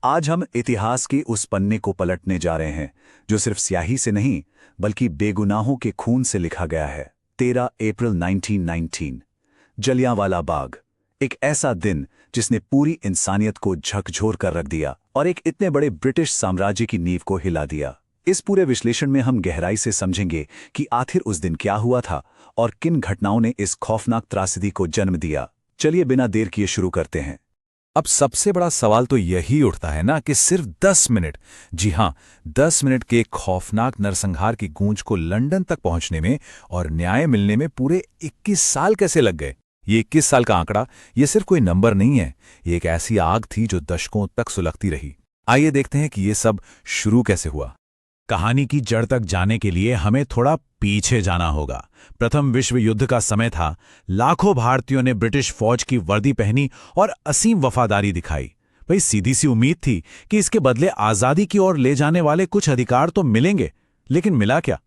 आज हम इतिहास के उस पन्ने को पलटने जा रहे हैं जो सिर्फ स्याही से नहीं बल्कि बेगुनाहों के खून से लिखा गया है। 13 अप्रैल 1919, जलियांवाला बाग। एक ऐसा दिन जिसने पूरी इंसानियत को झकझोर कर रख दिया और एक इतने बड़े ब्रिटिश साम्राज्य की नींव को हिला दिया। इस पूरे विश्लेषण में हम गहराई से समझेंगे कि आखिर उस दिन क्या हुआ था और किन घटनाओं ने इस खौफनाक त्रासदी को जन्म दिया। चलिए बिना देर किए शुरू करते हैं। अब सबसे बड़ा सवाल तो यही उठता है ना कि सिर्फ 10 मिनट, जी हां, 10 मिनट के खौफनाक नरसंहार की गूंज को लंदन तक पहुंचने में और न्याय मिलने में पूरे 21 साल कैसे लग गए। ये 21 साल का आंकड़ा ये सिर्फ कोई नंबर नहीं है, ये एक ऐसी आग थी जो दशकों तक सुलगती रही। आइए देखते हैं कि ये सब शुरू कैसे हुआ। कहानी की जड़ तक जाने के लिए हमें थोड़ा पीछे जाना होगा। प्रथम विश्व युद्ध का समय था। लाखों भारतीयों ने ब्रिटिश फौज की वर्दी पहनी और असीम वफादारी दिखाई। भाई सीधी सी उम्मीद थी कि इसके बदले आजादी की ओर ले जाने वाले कुछ अधिकार तो मिलेंगे, लेकिन मिला क्या?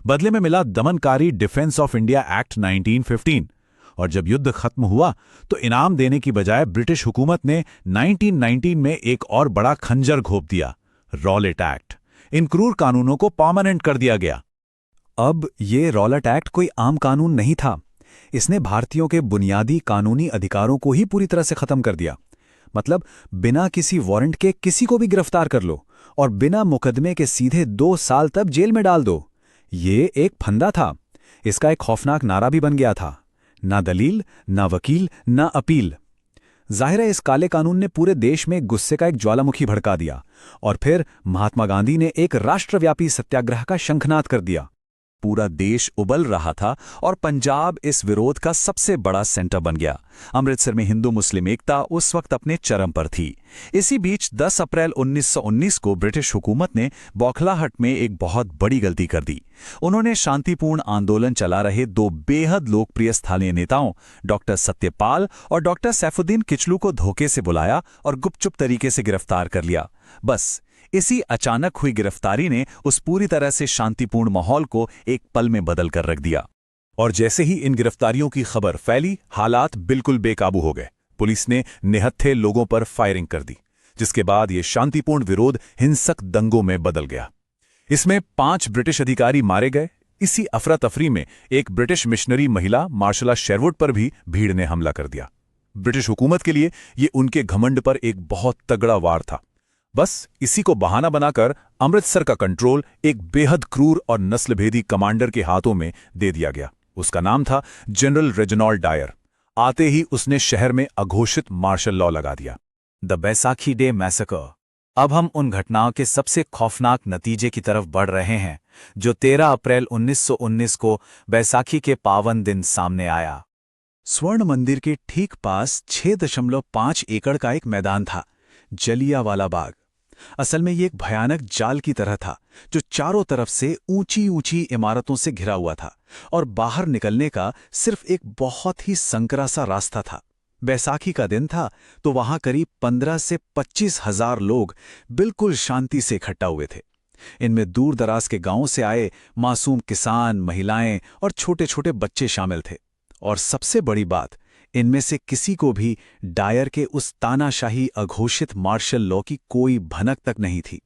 बदले में मिला दमनकारी डिफेंस ऑफ इंडिया एक्ट 1915। और जब युद्ध खत्म हुआ तो इनाम देने की बजाय ब्रिटिश हुकूमत ने 1919 में एक और बड़ा खंजर घोंप दिया, रॉलेट एक्ट। इन क्रूर कानूनों को परमानेंट कर दिया गया। अब ये रॉलेट एक्ट कोई आम कानून नहीं था। इसने भारतीयों के बुनियादी कानूनी अधिकारों को ही पूरी तरह से खत्म कर दिया। मतलब बिना किसी वारंट के किसी को भी गिरफ्तार कर लो और बिना मुकदमे के सीधे 2 साल तक जेल में डाल दो। ये एक फंदा था। इसका एक खौफनाक नारा भी बन गया था, ना दलील, ना वकील, ना अपील। जाहिर है इस काले कानून ने पूरे देश में गुस्से का एक ज्वालामुखी भड़का दिया और फिर महात्मा गांधी ने एक राष्ट्रव्यापी सत्याग्रह का शंखनाद कर दिया। पूरा देश उबल रहा था और पंजाब इस विरोध का सबसे बड़ा सेंटर बन गया। अमृतसर में हिंदू मुस्लिम एकता उस वक्त अपने चरम पर थी। इसी बीच 10 अप्रैल 1919 को ब्रिटिश हुकूमत ने बौखलाहट में एक बहुत बड़ी गलती कर दी। उन्होंने शांतिपूर्ण आंदोलन चला रहे 2 बेहद लोकप्रिय स्थानीय नेताओं डॉक्टर सत्यपाल और डॉक्टर सैफुद्दीन किचलू को धोखे से बुलाया और गुपचुप तरीके से गिरफ्तार कर लिया। बस इसी अचानक हुई गिरफ्तारी ने उस पूरी तरह से शांतिपूर्ण माहौल को एक पल में बदल कर रख दिया। और जैसे ही इन गिरफ्तारियों की खबर फैली, हालात बिल्कुल बेकाबू हो गए। पुलिस ने निहत्थे लोगों पर फायरिंग कर दी, जिसके बाद ये शांतिपूर्ण विरोध हिंसक दंगों में बदल गया। इसमें 5 ब्रिटिश अधिकारी मारे गए। इसी अफरा तफरी में एक ब्रिटिश मिशनरी महिला मार्शला शेरवुड पर भी भीड़ ने हमला कर दिया। ब्रिटिश हुकूमत के लिए ये उनके घमंड पर एक बहुत तगड़ा वार था। बस इसी को बहाना बनाकर अमृतसर का कंट्रोल एक बेहद क्रूर और नस्लभेदी कमांडर के हाथों में दे दिया गया। उसका नाम था जनरल रेजिनाल्ड डायर। आते ही उसने शहर में अघोषित मार्शल लॉ लगा दिया, द बैसाखी डे मैसेकर। अब हम उन घटनाओं के सबसे खौफनाक नतीजे की तरफ बढ़ रहे हैं जो 13 अप्रैल 1919 को बैसाखी के पावन दिन सामने आया। स्वर्ण मंदिर के ठीक पास 6.5 एकड़ का एक मैदान था, जलियांवाला बाग। असल में ये एक भयानक जाल की तरह था जो चारों तरफ से ऊंची ऊंची इमारतों से घिरा हुआ था और बाहर निकलने का सिर्फ एक बहुत ही संकरा सा रास्ता था। बैसाखी का दिन था तो वहां करीब 15 से 25 हजार लोग बिल्कुल शांति से इकट्ठा हुए थे। इनमें दूर दराज के गांवों से आए मासूम किसान, महिलाएं और छोटे छोटे बच्चे शामिल थे। और सबसे बड़ी बात, इनमें से किसी को भी डायर के उस तानाशाही अघोषित मार्शल लॉ की कोई भनक तक नहीं थी।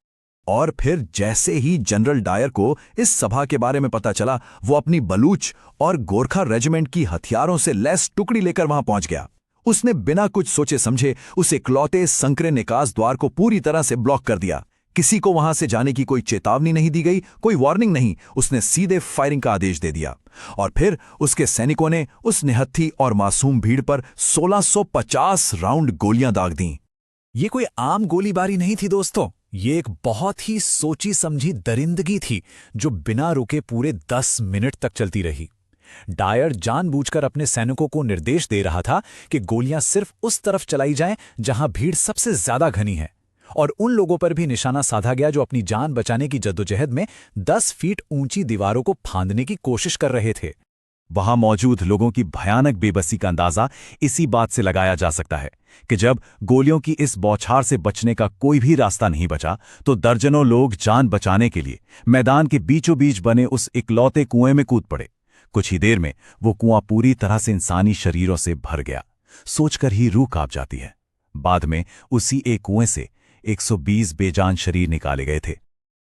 और फिर जैसे ही जनरल डायर को इस सभा के बारे में पता चला, वो अपनी बलूच और गोरखा रेजिमेंट की हथियारों से लैस टुकड़ी लेकर वहां पहुंच गया। उसने बिना कुछ सोचे समझे उस इकलौते संकरे निकास द्वार को पूरी तरह से ब्लॉक कर दिया। किसी को वहां से जाने की कोई चेतावनी नहीं दी गई, कोई वार्निंग नहीं। उसने सीधे फायरिंग का आदेश दे दिया और फिर उसके सैनिकों ने उस निहत्थी और मासूम भीड़ पर 1650 राउंड गोलियां दाग दी। ये कोई आम गोलीबारी नहीं थी दोस्तों, ये एक बहुत ही सोची समझी दरिंदगी थी जो बिना रुके पूरे 10 मिनट तक चलती रही। डायर जानबूझकर अपने सैनिकों को निर्देश दे रहा था कि गोलियां सिर्फ उस तरफ चलाई जाएं जहां भीड़ सबसे ज्यादा घनी है, और उन लोगों पर भी निशाना साधा गया जो अपनी जान बचाने की जद्दोजहद में 10 फीट ऊंची दीवारों को फांदने की कोशिश कर रहे थे। वहां मौजूद लोगों की भयानक बेबसी का अंदाजा इसी बात से लगाया जा सकता है कि जब गोलियों की इस बौछार से बचने का कोई भी रास्ता नहीं बचा तो दर्जनों लोग जान बचाने के लिए मैदान के बीचों बीच बने उस इकलौते कुएं में कूद पड़े। कुछ ही देर में वो कुआं पूरी तरह से इंसानी शरीरों से भर गया। सोचकर ही रूह कांप जाती है। बाद में उसी एक कुएं से 120 बेजान शरीर निकाले गए थे।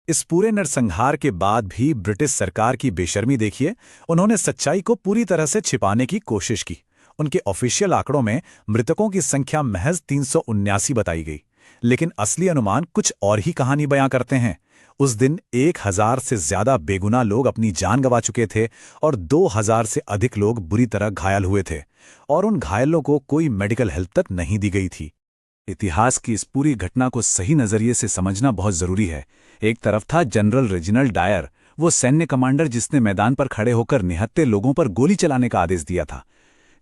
इस पूरे नरसंहार के बाद भी ब्रिटिश सरकार की बेशर्मी देखिए। उन्होंने सच्चाई को पूरी तरह से छिपाने की कोशिश की। उनके ऑफिशियल आंकड़ों में मृतकों की संख्या महज 379 बताई गई, लेकिन असली अनुमान कुछ और ही कहानी बयां करते हैं। उस दिन 1000 से ज्यादा बेगुनाह लोग अपनी जान गंवा चुके थे और 2000 से अधिक लोग बुरी तरह घायल हुए थे, और उन घायलों को कोई मेडिकल हेल्प तक नहीं दी गई थी। इतिहास की इस पूरी घटना को सही नजरिए से समझना बहुत जरूरी है। एक तरफ था जनरल रेजिनाल्ड डायर, वो सैन्य कमांडर जिसने मैदान पर खड़े होकर निहत्थे लोगों पर गोली चलाने का आदेश दिया था।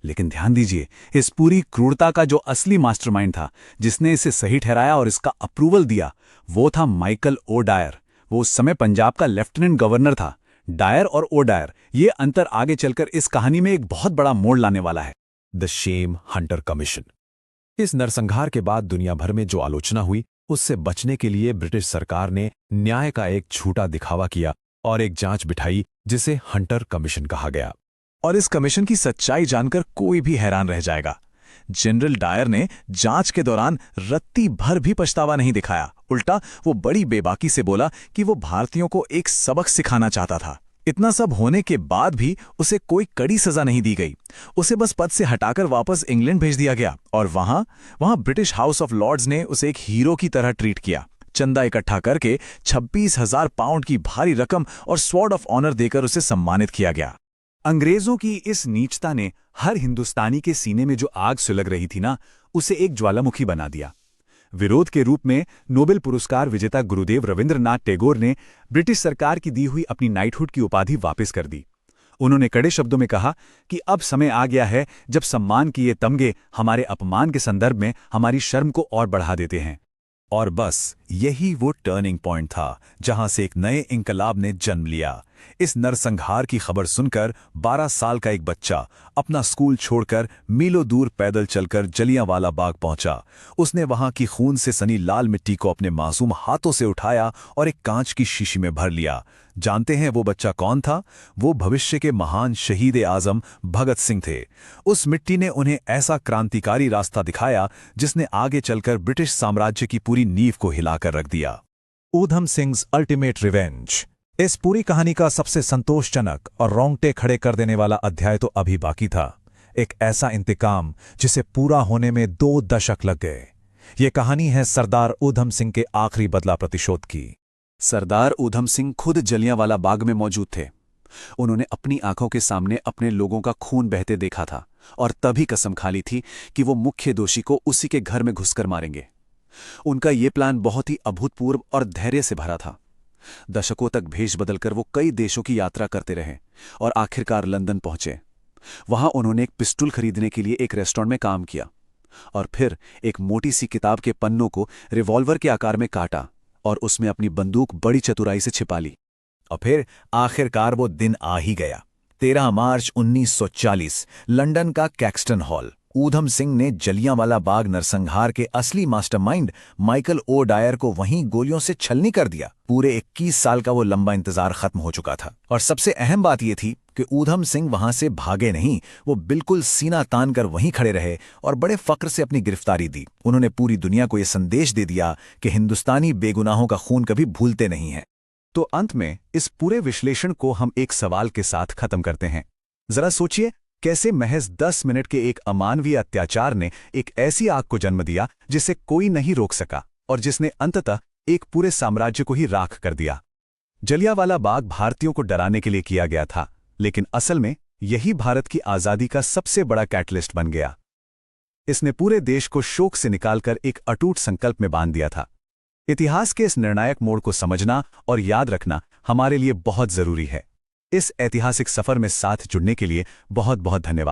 लेकिन ध्यान दीजिए, इस पूरी क्रूरता का जो असली मास्टरमाइंड था, जिसने इसे सही ठहराया और इसका अप्रूवल दिया, वो था माइकल ओ डायर। वो उस समय पंजाब का लेफ्टिनेंट गवर्नर था। डायर और ओ डायर, ये अंतर आगे चलकर इस कहानी में एक बहुत बड़ा मोड़ लाने वाला है। The shame Hunter commission. इस नरसंहार के बाद दुनिया भर में जो आलोचना हुई, उससे बचने के लिए ब्रिटिश सरकार ने न्याय का एक झूठा दिखावा किया और एक जांच बिठाई जिसे हंटर कमीशन कहा गया। और इस कमीशन की सच्चाई जानकर कोई भी हैरान रह जाएगा। जनरल डायर ने जांच के दौरान रत्ती भर भी पछतावा नहीं दिखाया। उल्टा वो बड़ी बेबाकी से बोला कि वो भारतीयों को एक सबक सिखाना चाहता था। इतना सब होने के बाद भी उसे कोई कड़ी सजा नहीं दी गई। उसे बस पद से हटाकर वापस इंग्लैंड भेज दिया गया, और वहां ब्रिटिश हाउस ऑफ लॉर्ड्स ने उसे एक हीरो की तरह ट्रीट किया। चंदा इकट्ठा करके 26,000 पाउंड की भारी रकम और स्वॉर्ड ऑफ ऑनर देकर उसे सम्मानित किया गया। अंग्रेजों की इस नीचता ने हर हिंदुस्तानी के सीने में जो आग सुलग रही थी ना, उसे एक ज्वालामुखी बना दिया। विरोध के रूप में नोबेल पुरस्कार विजेता गुरुदेव रविंद्रनाथ टैगोर ने ब्रिटिश सरकार की दी हुई अपनी नाइटहुड की उपाधि वापस कर दी। उन्होंने कड़े शब्दों में कहा कि अब समय आ गया है जब सम्मान की ये तमगे हमारे अपमान के संदर्भ में हमारी शर्म को और बढ़ा देते हैं। और बस यही वो टर्निंग पॉइंट था जहां से एक नए इंकलाब ने जन्म लिया। इस नरसंहार की खबर सुनकर 12 साल का एक बच्चा अपना स्कूल छोड़कर मीलों दूर पैदल चलकर जलियांवाला बाग पहुंचा। उसने वहां की खून से सनी लाल मिट्टी को अपने मासूम हाथों से उठाया और एक कांच की शीशी में भर लिया। जानते हैं वो बच्चा कौन था? वो भविष्य के महान शहीद आजम भगत सिंह थे। उस मिट्टी ने उन्हें ऐसा क्रांतिकारी रास्ता दिखाया जिसने आगे चलकर ब्रिटिश साम्राज्य की पूरी नींव को हिलाकर रख दिया। ऊधम सिंह्स अल्टीमेट रिवेंज। इस पूरी कहानी का सबसे संतोषजनक और रोंगटे खड़े कर देने वाला अध्याय तो अभी बाकी था। एक ऐसा इंतकाम जिसे पूरा होने में 2 दशक लग गए। ये कहानी है सरदार ऊधम सिंह के आखिरी बदला प्रतिशोध की। सरदार ऊधम सिंह खुद जलियांवाला बाग में मौजूद थे। उन्होंने अपनी आंखों के सामने अपने लोगों का खून बहते देखा था, और तभी कसम खा ली थी कि वो मुख्य दोषी को उसी के घर में घुसकर मारेंगे। उनका ये प्लान बहुत ही अभूतपूर्व और धैर्य से भरा था। दशकों तक भेष बदलकर वो कई देशों की यात्रा करते रहे और आखिरकार लंदन पहुंचे। वहां उन्होंने एक पिस्टल खरीदने के लिए एक रेस्टोरेंट में काम किया, और फिर एक मोटी सी किताब के पन्नों को रिवॉल्वर के आकार में काटा और उसमें अपनी बंदूक बड़ी चतुराई से छिपा ली। और फिर आखिरकार वो दिन आ ही गया। 13 मार्च 1940 लंदन का कैक्सटन हॉल। ऊधम सिंह ने जलियांवाला बाग नरसंहार के असली मास्टरमाइंड माइकल ओ डायर को वहीं गोलियों से छलनी कर दिया। पूरे 21 साल का वो लंबा इंतजार खत्म हो चुका था। और सबसे अहम बात ये थी कि ऊधम सिंह वहां से भागे नहीं, वो बिल्कुल सीना तान कर वहीं खड़े रहे और बड़े फक्र से अपनी गिरफ्तारी दी। उन्होंने पूरी दुनिया को यह संदेश दे दिया कि हिंदुस्तानी बेगुनाहों का खून कभी भूलते नहीं हैं। तो अंत में इस पूरे विश्लेषण को हम एक सवाल के साथ खत्म करते हैं। जरा सोचिए, कैसे महज 10 मिनट के एक अमानवीय अत्याचार ने एक ऐसी आग को जन्म दिया जिसे कोई नहीं रोक सका, और जिसने अंततः एक पूरे साम्राज्य को ही राख कर दिया। जलियांवाला बाग भारतीयों को डराने के लिए किया गया था, लेकिन असल में यही भारत की आजादी का सबसे बड़ा कैटलिस्ट बन गया। इसने पूरे देश को शोक से निकालकर एक अटूट संकल्प में बांध दिया था। इतिहास के इस निर्णायक मोड़ को समझना और याद रखना हमारे लिए बहुत जरूरी है। इस ऐतिहासिक सफर में साथ जुड़ने के लिए बहुत बहुत धन्यवाद।